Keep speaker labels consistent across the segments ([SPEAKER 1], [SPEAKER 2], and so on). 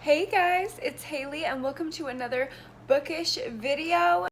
[SPEAKER 1] Hey guys, it's Haley and welcome to another bookish video.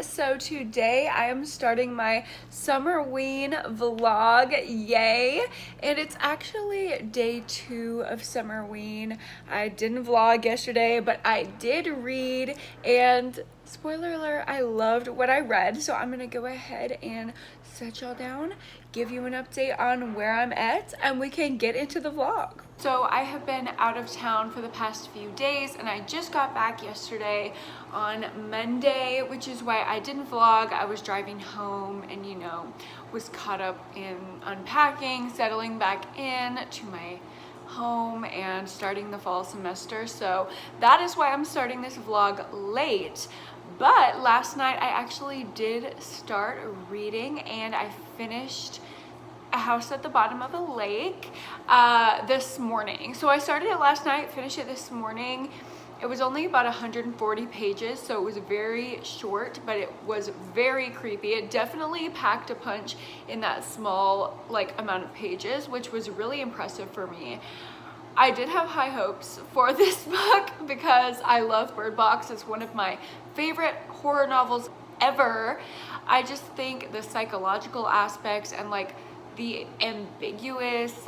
[SPEAKER 1] So today I am starting my Summerween vlog, yay! And it's actually day 2 of Summerween. I didn't vlog yesterday, but I did read, and spoiler alert, I loved what I read. So I'm gonna go ahead and set y'all down, give you an update on where I'm at, and we can get into the vlog. So I have been out of town for the past few days, and I just got back yesterday on Monday, which is why I didn't vlog. I was driving home and, you know, was caught up in unpacking, settling back in to my home and starting the fall semester. So that is why I'm starting this vlog late. But last night I actually did start reading, and I finished A House at the Bottom of a Lake this morning. So I started it last night, finished it this morning. It was only about 140 pages, so it was very short, but it was very creepy. It definitely packed a punch in that small amount of pages, which was really impressive for me. I did have high hopes for this book because I love Bird Box. It's one of my favorite horror novels ever. I just think the psychological aspects and the ambiguous,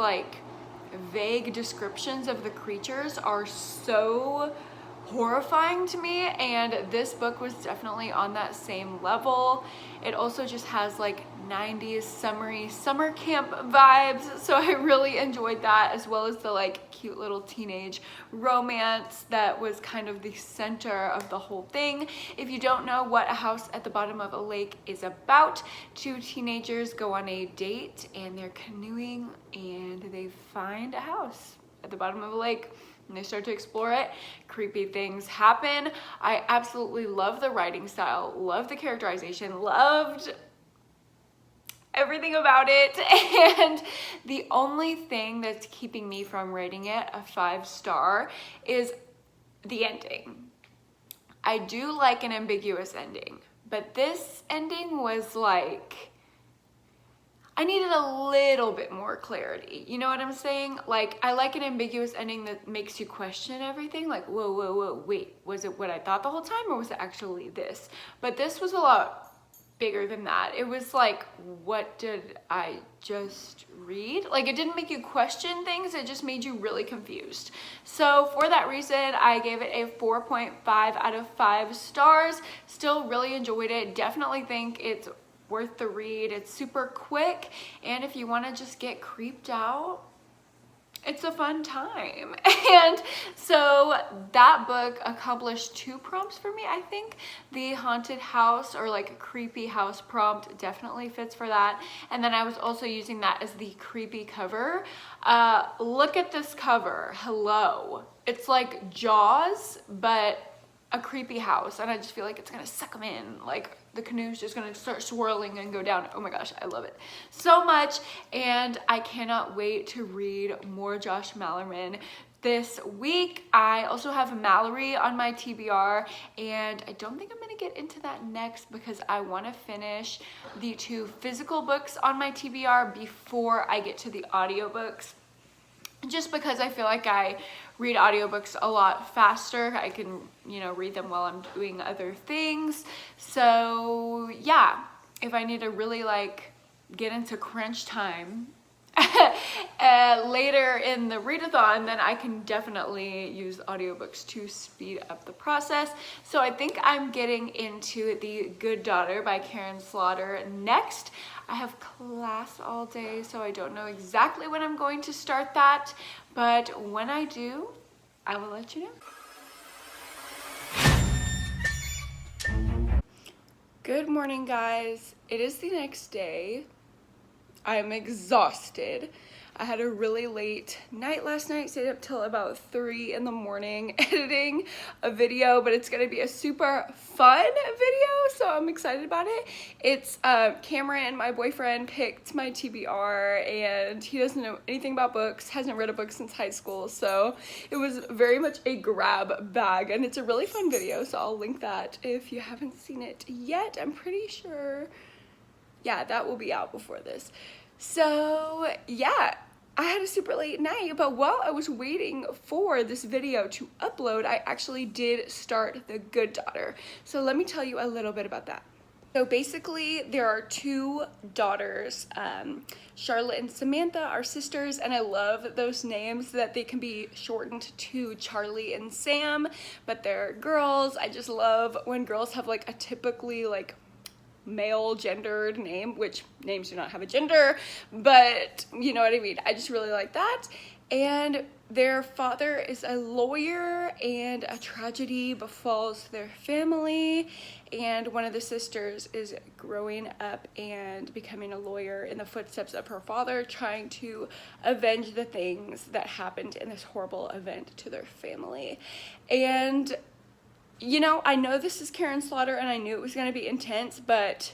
[SPEAKER 1] vague descriptions of the creatures are so horrifying to me, and this book was definitely on that same level. It also just has 90s summery summer camp vibes, so I really enjoyed that, as well as the cute little teenage romance that was kind of the center of the whole thing. If you don't know what A House at the Bottom of a Lake is about, two teenagers go on a date and they're canoeing and they find a house at the bottom of a lake. And they start to explore it. Creepy things happen. I absolutely love the writing style, love the characterization, loved everything about it. And the only thing that's keeping me from rating it a 5-star is the ending. I do like an ambiguous ending, but this ending was I needed a little bit more clarity. You know what I'm saying? I like an ambiguous ending that makes you question everything. Whoa, wait, was it what I thought the whole time, or was it actually this? But this was a lot bigger than that. It was what did I just read? It didn't make you question things, it just made you really confused. So for that reason, I gave it a 4.5 out of 5 stars. Still really enjoyed it. Definitely think it's worth the read. It's super quick, and if you want to just get creeped out, it's a fun time. And so that book accomplished 2 prompts for me, I think. The haunted house or a creepy house prompt definitely fits for that. And then I was also using that as the creepy cover. Look at this cover. Hello. It's like Jaws, but a creepy house, and I just feel like it's gonna suck them in. The canoe's just gonna start swirling and go down. Oh my gosh, I love it so much, and I cannot wait to read more Josh Malerman this week. I also have Mallory on my TBR, and I don't think I'm gonna get into that next because I want to finish the 2 physical books on my TBR before I get to the audiobooks. Just because I feel like I read audiobooks a lot faster. I can, read them while I'm doing other things. So yeah, if I need to really get into crunch time later in the readathon, then I can definitely use audiobooks to speed up the process. So I think I'm getting into The Good Daughter by Karen Slaughter next. I have class all day, so I don't know exactly when I'm going to start that, but when I do, I will let you know. Good morning, guys. It is the next day. I am exhausted. I had a really late night last night, stayed up till about 3 in the morning editing a video, but it's gonna be a super fun video, so I'm excited about it. It's Cameron, my boyfriend, picked my TBR, and he doesn't know anything about books, hasn't read a book since high school, so it was very much a grab bag, and it's a really fun video, so I'll link that if you haven't seen it yet. I'm pretty sure Yeah, that will be out before this. So yeah, I had a super late night, but while I was waiting for this video to upload, I actually did start The Good Daughter. So let me tell you a little bit about that. So basically, there are two daughters. Charlotte and Samantha are sisters, and I love those names that they can be shortened to Charlie and Sam, but they're girls. I just love when girls have like a typically like male gendered name, which names do not have a gender, but you know what I mean. I just really like that. And their father is a lawyer, and a tragedy befalls their family, and one of the sisters is growing up and becoming a lawyer in the footsteps of her father, trying to avenge the things that happened in this horrible event to their family. And you know, I know this is Karen Slaughter, and I knew it was going to be intense, but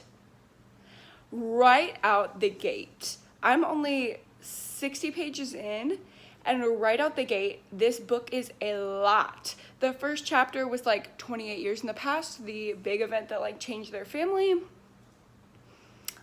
[SPEAKER 1] right out the gate, I'm only 60 pages in, and right out the gate, this book is a lot. The first chapter was like 28 years in the past, the big event that like changed their family.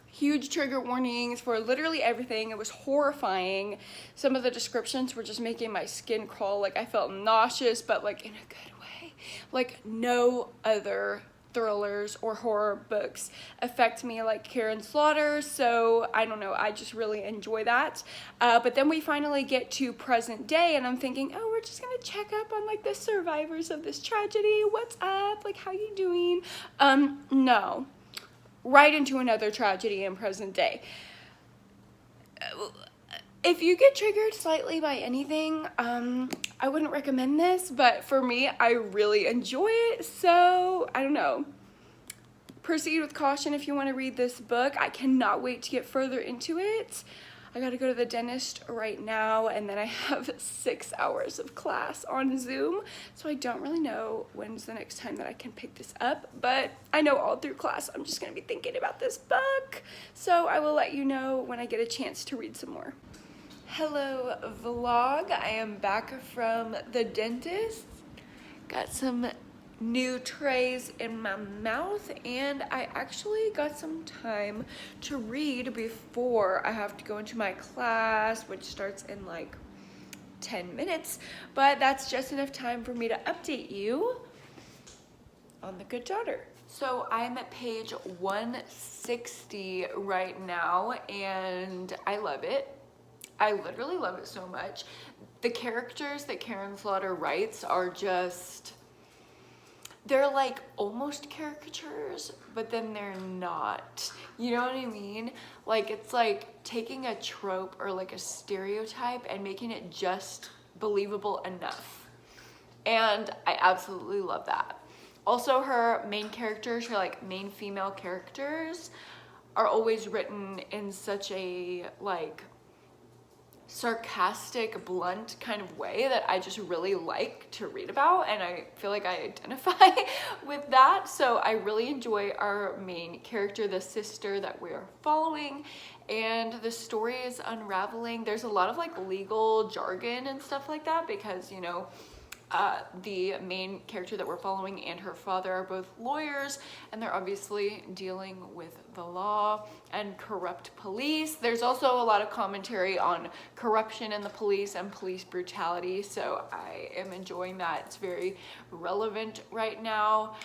[SPEAKER 1] Huge trigger warnings for literally everything. It was horrifying. Some of the descriptions were just making my skin crawl. Like I felt nauseous, but like in a good way. Like no other thrillers or horror books affect me like Karen Slaughter, so I don't know, I just really enjoy that. But then we finally get to present day, and I'm thinking, oh, we're just gonna check up on like the survivors of this tragedy. What's up? Like, how you doing? No. Right into another tragedy in present day. If you get triggered slightly by anything, I wouldn't recommend this, but for me, I really enjoy it, so I don't know. Proceed with caution if you want to read this book. I cannot wait to get further into it. I gotta go to the dentist right now, and then I have 6 hours of class on Zoom, so I don't really know when's the next time that I can pick this up, but I know all through class I'm just gonna be thinking about this book, so I will let you know when I get a chance to read some more. Hello vlog, I am back from the dentist. Got some new trays in my mouth, and I actually got some time to read before I have to go into my class, which starts in like 10 minutes, but that's just enough time for me to update you on The Good Daughter. So I'm at page 160 right now, and I love it. I literally love it so much. The characters that Karen Slaughter writes are just, they're like almost caricatures, but then they're not. You know what I mean? Like it's like taking a trope or like a stereotype and making it just believable enough. And I absolutely love that. Also, her main characters, her like main female characters, are always written in such a like sarcastic, blunt kind of way that I just really like to read about, and I feel like I identify with that. So I really enjoy our main character, the sister that we are following, and the story is unraveling. There's a lot of like legal jargon and stuff like that because, you know, the main character that we're following and her father are both lawyers, and they're obviously dealing with the law and corrupt police. There's also a lot of commentary on corruption in the police and police brutality, so I am enjoying that. It's very relevant right now.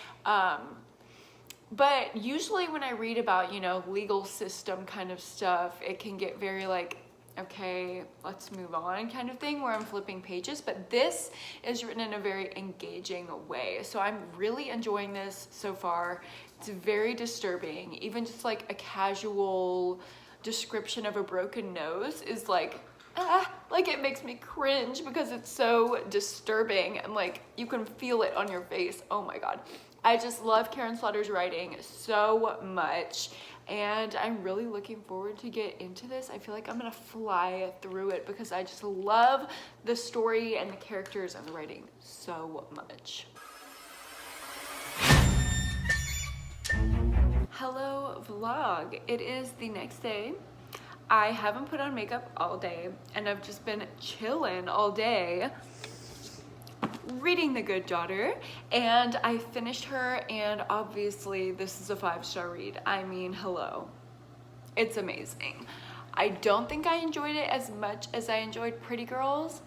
[SPEAKER 1] But usually when I read about, you know, legal system kind of stuff, it can get very like, okay, let's move on kind of thing where I'm flipping pages, but this is written in a very engaging way. So I'm really enjoying this so far. It's very disturbing. Even just like a casual description of a broken nose is like it makes me cringe because it's so disturbing, and like you can feel it on your face. Oh my God. I just love Karen Slaughter's writing so much, and I'm really looking forward to get into this. I feel like I'm gonna fly through it because I just love the story and the characters and the writing so much. Hello vlog, it is the next day. I haven't put on makeup all day, and I've just been chilling all day reading The Good Daughter, and I finished her, and obviously this is a 5-star read. I mean, hello. It's amazing. I don't think I enjoyed it as much as I enjoyed Pretty Girls,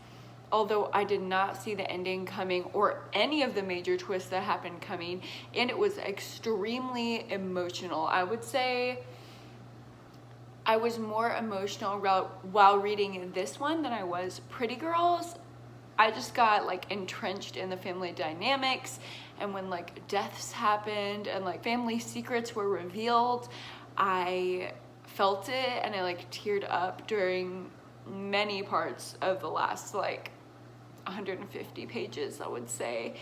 [SPEAKER 1] although I did not see the ending coming or any of the major twists that happened coming, and it was extremely emotional. I would say I was more emotional while reading this one than I was Pretty Girls. I just got like entrenched in the family dynamics, and when like deaths happened and like family secrets were revealed, I felt it and I like teared up during many parts of the last like 150 pages, I would say.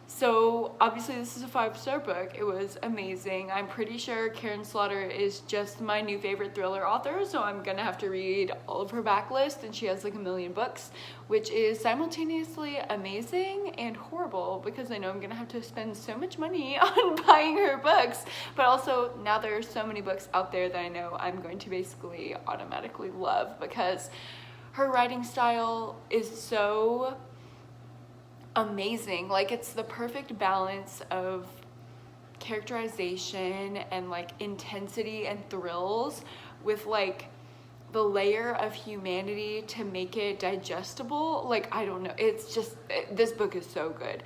[SPEAKER 1] So obviously this is a 5-star book. It was amazing. I'm pretty sure Karen Slaughter is just my new favorite thriller author, so I'm gonna have to read all of her backlist, and she has like a million books, which is simultaneously amazing and horrible because I know I'm gonna have to spend so much money on buying her books, but also now there are so many books out there that I know I'm going to basically automatically love because her writing style is so amazing. Like, it's the perfect balance of characterization and like intensity and thrills with like the layer of humanity to make it digestible. Like, I don't know, it's just, this book is so good.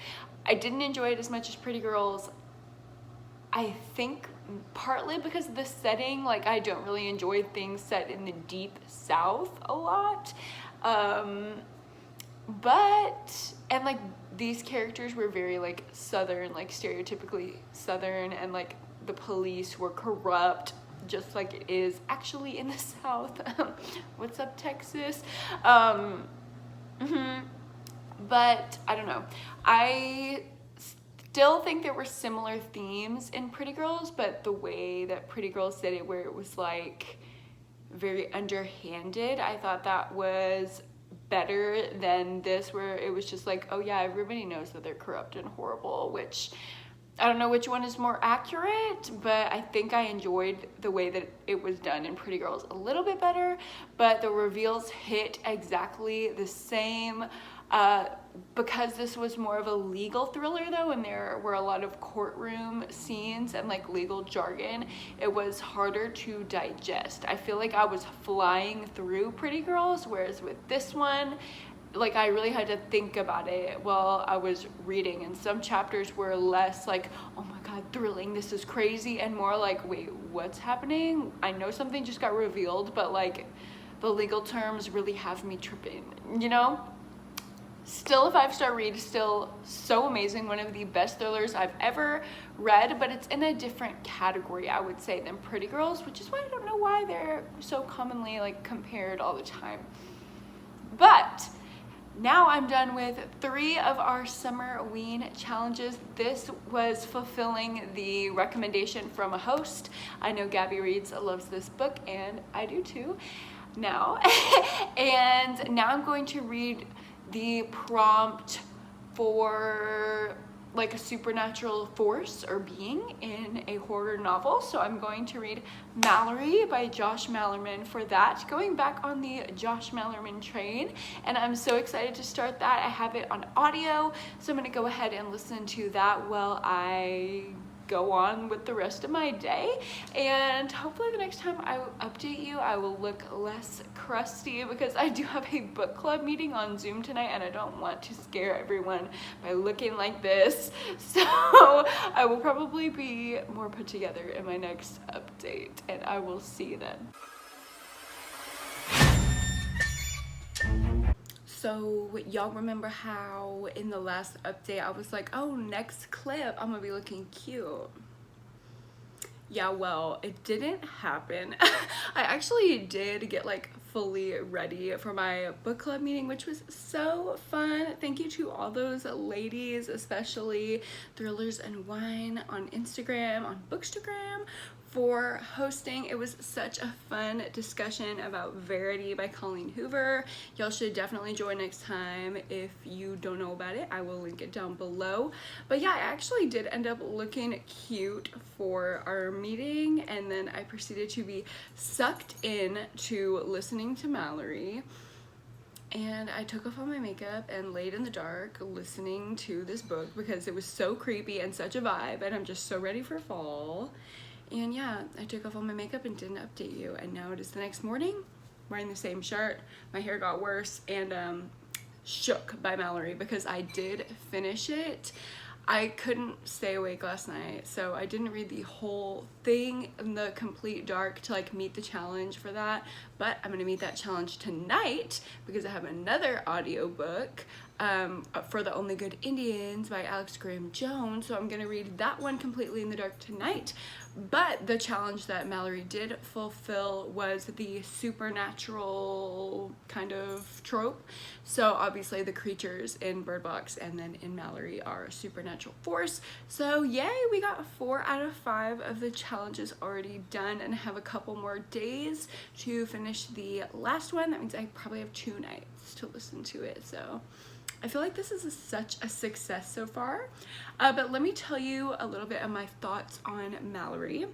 [SPEAKER 1] I didn't enjoy it as much as Pretty Girls. I think partly because of the setting, like I don't really enjoy things set in the deep South a lot. But, and like these characters were very like Southern, like stereotypically Southern, and like the police were corrupt, just like it is actually in the South. What's up, Texas? But I don't know. I still think there were similar themes in Pretty Girls, but the way that Pretty Girls did it, where it was like very underhanded, I thought that was better than this, where it was just like, oh yeah, everybody knows that they're corrupt and horrible, which I don't know which one is more accurate, but I think I enjoyed the way that it was done in Pretty Girls a little bit better, but the reveals hit exactly the same. Because this was more of a legal thriller though, and there were a lot of courtroom scenes and like legal jargon, it was harder to digest. I feel like I was flying through Pretty Girls, whereas with this one, like I really had to think about it while I was reading, and some chapters were less like, oh my god, thrilling, this is crazy, and more like, wait, what's happening? I know something just got revealed, but like the legal terms really have me tripping, you know? Still a 5-star read, still so amazing, one of the best thrillers I've ever read, but it's in a different category, I would say, than Pretty Girls, which is why I don't know why they're so commonly like compared all the time. But now I'm done with 3 of our Summerween challenges. This was fulfilling the recommendation from a host. I know Gabby Reads loves this book, and I do too now. And now I'm going to read the prompt for like a supernatural force or being in a horror novel. So I'm going to read Mallory by Josh Malerman for that, going back on the Josh Malerman train, and I'm so excited to start that. I have it on audio, so I'm gonna go ahead and listen to that while I go on with the rest of my day, and hopefully the next time I update you I will look less crusty, because I do have a book club meeting on Zoom tonight and I don't want to scare everyone by looking like this, so I will probably be more put together in my next update, and I will see you then. So y'all remember how in the last update I was like, oh, next clip I'm gonna be looking cute? Yeah, well, it didn't happen. I actually did get like fully ready for my book club meeting, which was so fun. Thank you to all those ladies, especially Thrillers and Wine on Instagram, on Bookstagram, for hosting. It was such a fun discussion about Verity by Colleen Hoover. Y'all should definitely join next time. If you don't know about it, I will link it down below. But yeah, I actually did end up looking cute for our meeting, and then I proceeded to be sucked in to listening to Mallory. And I took off all my makeup and laid in the dark listening to this book because it was so creepy and such a vibe, and I'm just so ready for fall. And yeah, I took off all my makeup and didn't update you, and now it is the next morning, wearing the same shirt. My hair got worse, and Shook by Mallory, because I did finish it. I couldn't stay awake last night, so I didn't read the whole thing in the complete dark to like meet the challenge for that, but I'm gonna meet that challenge tonight because I have another audiobook for The Only Good Indians by Alex Graham Jones, so I'm gonna read that one completely in the dark tonight. But the challenge that Mallory did fulfill was the supernatural kind of trope. So obviously the creatures in Bird Box and then in Mallory are a supernatural force. So yay, we got 4 out of 5 of the challenges already done, and have a couple more days to finish the last one. That means I probably have 2 nights to listen to it. So I feel like this is such a success so far. But let me tell you a little bit of my thoughts on Mallory.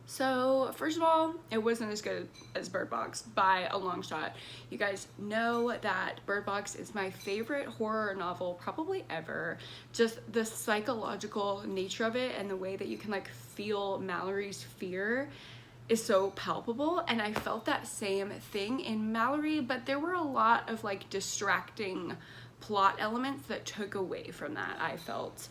[SPEAKER 1] So first of all, it wasn't as good as Bird Box by a long shot. You guys know that Bird Box is my favorite horror novel probably ever. Just the psychological nature of it and the way that you can like feel Mallory's fear is so palpable, and I felt that same thing in Mallory, but there were a lot of like distracting plot elements that took away from that, I felt.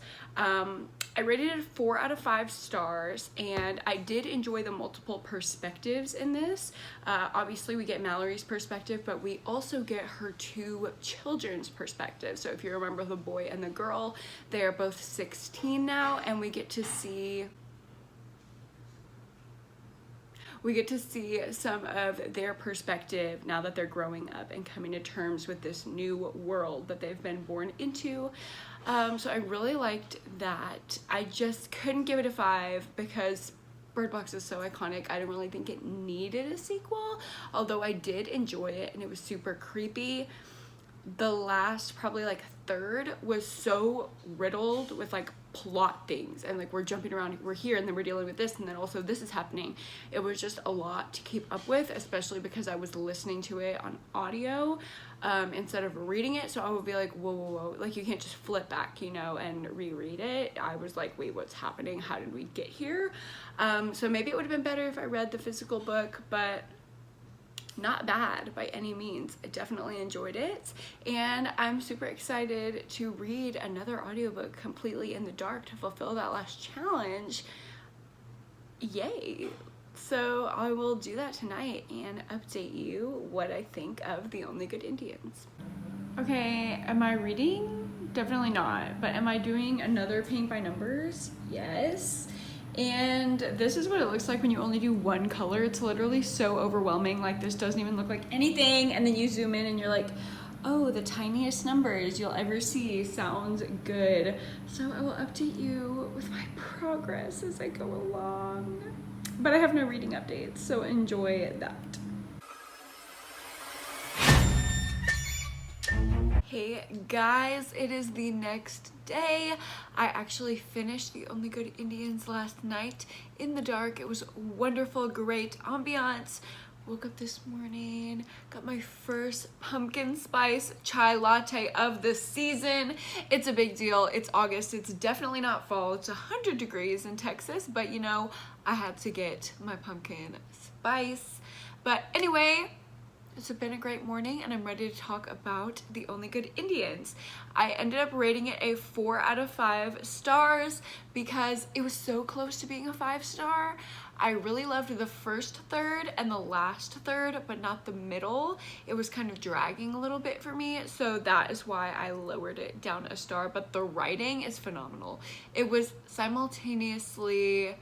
[SPEAKER 1] I rated it 4 out of 5 stars, and I did enjoy the multiple perspectives in this. Obviously we get Mallory's perspective, but we also get her 2 children's perspectives. So if you remember the boy and the girl, they're both 16 now, and we get to see some of their perspective now that they're growing up and coming to terms with this new world that they've been born into. So I really liked that. I just couldn't give it a 5 because Bird Box is so iconic. I didn't really think it needed a sequel, although I did enjoy it and it was super creepy. The last probably like third was so riddled with like plot things, and like we're jumping around, we're here and then we're dealing with this, and then also this is happening. It was just a lot to keep up with, especially because I was listening to it on audio instead of reading it. So I would be like, whoa, whoa, whoa, like you can't just flip back, you know, and reread it. I was like, wait, what's happening? How did we get here? So maybe it would have been better if I read the physical book, but not bad by any means. I definitely enjoyed it, and I'm super excited to read another audiobook completely in the dark to fulfill that last challenge. Yay. So I will do that tonight and update you what I think of The Only Good Indians. Okay, am I reading? Definitely not, but am I doing another paint by numbers? Yes. And this is what it looks like when you only do one color. It's literally so overwhelming. Like this doesn't even look like anything, and then you zoom in and you're like, oh, the tiniest numbers you'll ever see. Sounds good. So I will update you with my progress as I go along, but I have no reading updates, so enjoy that. Hey guys, it is the next day. I actually finished The Only Good Indians last night in the dark. It was wonderful, great ambiance. Woke up this morning, got my first pumpkin spice chai latte of the season. It's a big deal. It's August. It's definitely not fall. It's 100 degrees in Texas, but you know, I had to get my pumpkin spice. But anyway, it's been a great morning, and I'm ready to talk about The Only Good Indians. I ended up rating it a 4 out of 5 stars because it was so close to being a 5-star. I really loved the first third and the last third, but not the middle. It was kind of dragging a little bit for me, so that is why I lowered it down a star, but the writing is phenomenal. It was simultaneously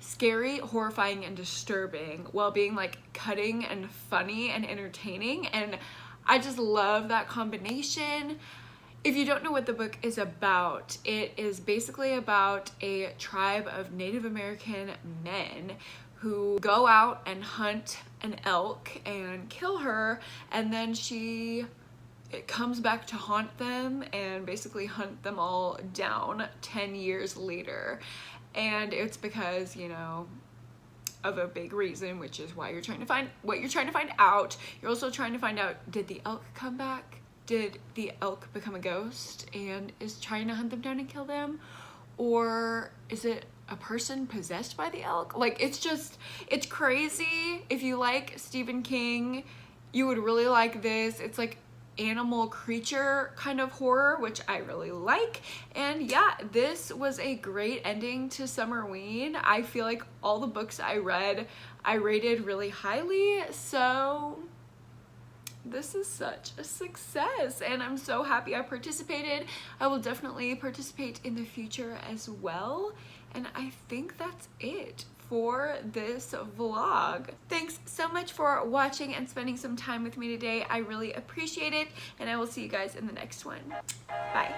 [SPEAKER 1] scary, horrifying, and disturbing while being like cutting and funny and entertaining, and I just love that combination. If you don't know what the book is about, it is basically about a tribe of Native American men who go out and hunt an elk and kill her, and then it comes back to haunt them and basically hunt them all down 10 years later. And it's because, you know, of a big reason, which is why you're trying to find what you're trying to find out. You're also trying to find out, did the elk come back? Did the elk become a ghost and is trying to hunt them down and kill them? Or is it a person possessed by the elk. Like, it's crazy. If you like Stephen King, you would really like this. It's like animal creature kind of horror, which I really like. And yeah, this was a great ending to Summerween. I feel like all the books I read, I rated really highly. So this is such a success, and I'm so happy I participated. I will definitely participate in the future as well. And I think that's it for this vlog. Thanks so much for watching and spending some time with me today. I really appreciate it, and I will see you guys in the next one. Bye.